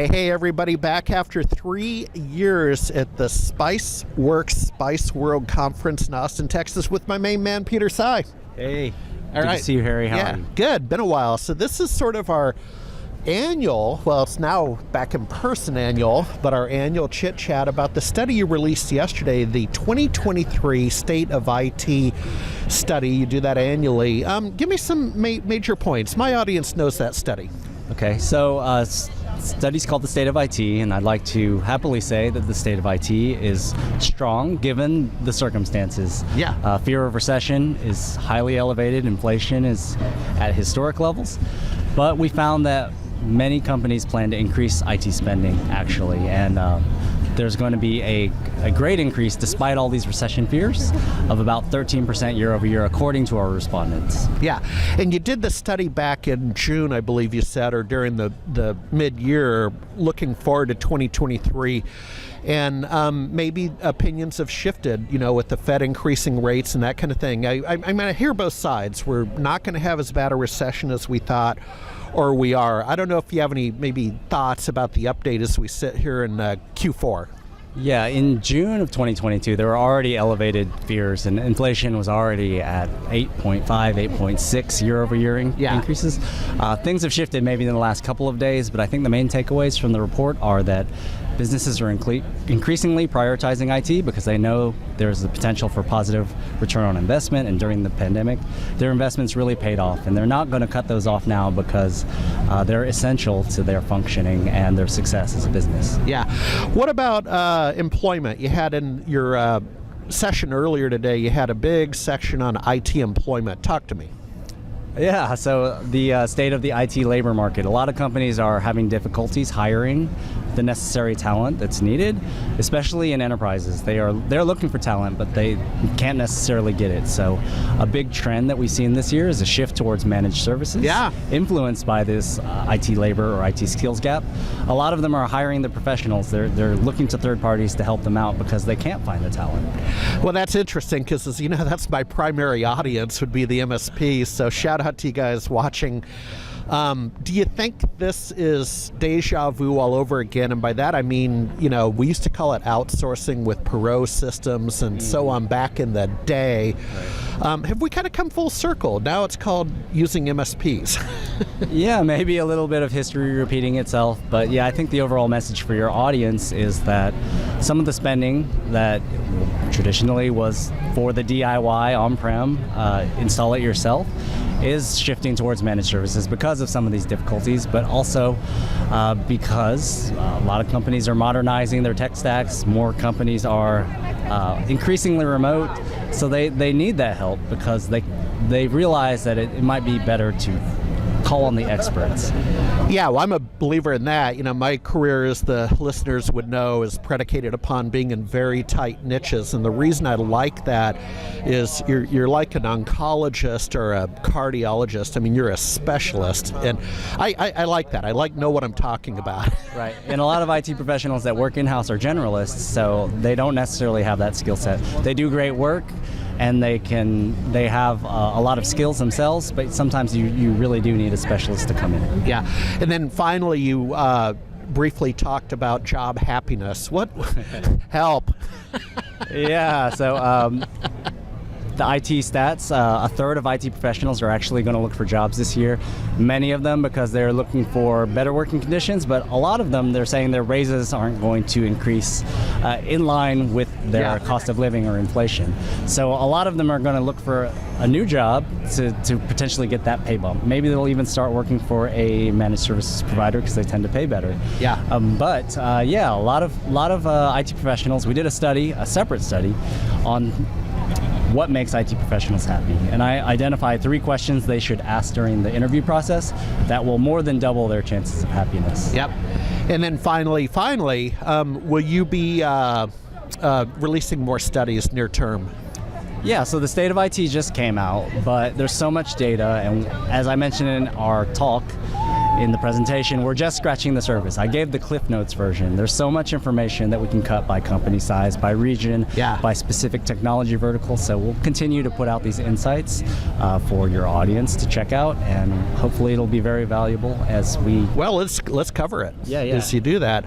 Hey, everybody, back after 3 years at the Spiceworks Spice World Conference in Austin, Texas with my main man, Peter Tsai. Hey, All good right. to see you, Harry. How are you? Good. Been a while. So this is sort of our annual, well, it's now back in person annual, but our annual chit chat about the study you released yesterday, the 2023 State of IT study. You do that annually. Give me some major points. My audience knows that study. Okay, so study's called the State of IT, and I'd like to happily say that the state of IT is strong given the circumstances. Yeah. Fear of recession is highly elevated. Inflation is at historic levels. But we found that many companies plan to increase IT spending, actually, and there's going to be a great increase despite all these recession fears of about 13% year over year, according to our respondents. Yeah, and you did the study back in June, I believe you said, or during the mid-year, looking forward to 2023. And maybe opinions have shifted, you know, with the Fed increasing rates and that kind of thing. I mean, I hear both sides. We're not going to have as bad a recession as we thought, or we are. I don't know if you have any maybe thoughts about the update as we sit here in Q4. Yeah, in June of 2022, there were already elevated fears, and inflation was already at 8.5, 8.6 year-over-year increases. Things have shifted maybe in the last couple of days, but I think the main takeaways from the report are that businesses are increasingly prioritizing IT because they know there's the potential for positive return on investment, and during the pandemic, their investments really paid off, and they're not going to cut those off now because they're essential to their functioning and their success as a business. Yeah. What about employment? You had in your session earlier today, you had a big section on IT employment. Talk to me. Yeah, so the state of the IT labor market. A lot of companies are having difficulties hiring the necessary talent that's needed, especially in enterprises. They're looking for talent, but they can't necessarily get it. So a big trend that we've seen this year is a shift towards managed services, influenced by this IT labor or IT skills gap. A lot of them are hiring the professionals. They're looking to third parties to help them out because they can't find the talent. Well, that's interesting because, as you know, that's my primary audience would be the MSPs. So shout out to you guys watching. Do you think this is deja vu all over again? And by that I mean, you know, we used to call it outsourcing with Perot systems and so on back in the day. Right. Have we kind of come full circle? Now it's called using MSPs. Yeah, maybe a little bit of history repeating itself, but yeah, I think the overall message for your audience is that some of the spending that traditionally was for the DIY on-prem, install it yourself, is shifting towards managed services because of some of these difficulties, but also because a lot of companies are modernizing their tech stacks. More companies are increasingly remote, so they need that help because they realize that it might be better to call on the experts. Yeah, well, I'm a believer in that. You know, my career, as the listeners would know, is predicated upon being in very tight niches, and the reason I like that is you're like an oncologist or a cardiologist. I mean, you're a specialist, and I like that. I know what I'm talking about. Right, and a lot of IT professionals that work in-house are generalists, so they don't necessarily have that skill set. They do great work, and they have a lot of skills themselves, but sometimes you really do need a specialist to come in. Yeah, and then finally you briefly talked about job happiness. What? Help. Yeah, so the IT stats, a third of IT professionals are actually going to look for jobs this year. Many of them because they're looking for better working conditions, but a lot of them, they're saying their raises aren't going to increase in line with their cost of living or inflation. So a lot of them are going to look for a new job to potentially get that pay bump. Maybe they'll even start working for a managed services provider because they tend to pay better. Yeah. But a lot of IT professionals, we did a separate study on what makes IT professionals happy. And I identified 3 questions they should ask during the interview process that will more than double their chances of happiness. Yep. And then finally, will you be releasing more studies near term? Yeah, so the State of IT just came out, but there's so much data, and as I mentioned in our talk, in the presentation, we're just scratching the surface. I gave the Cliff Notes version. There's so much information that we can cut by company size, by region, by specific technology vertical. So we'll continue to put out these insights for your audience to check out, and hopefully it'll be very valuable as we... Well, let's cover it Yeah. as you do that.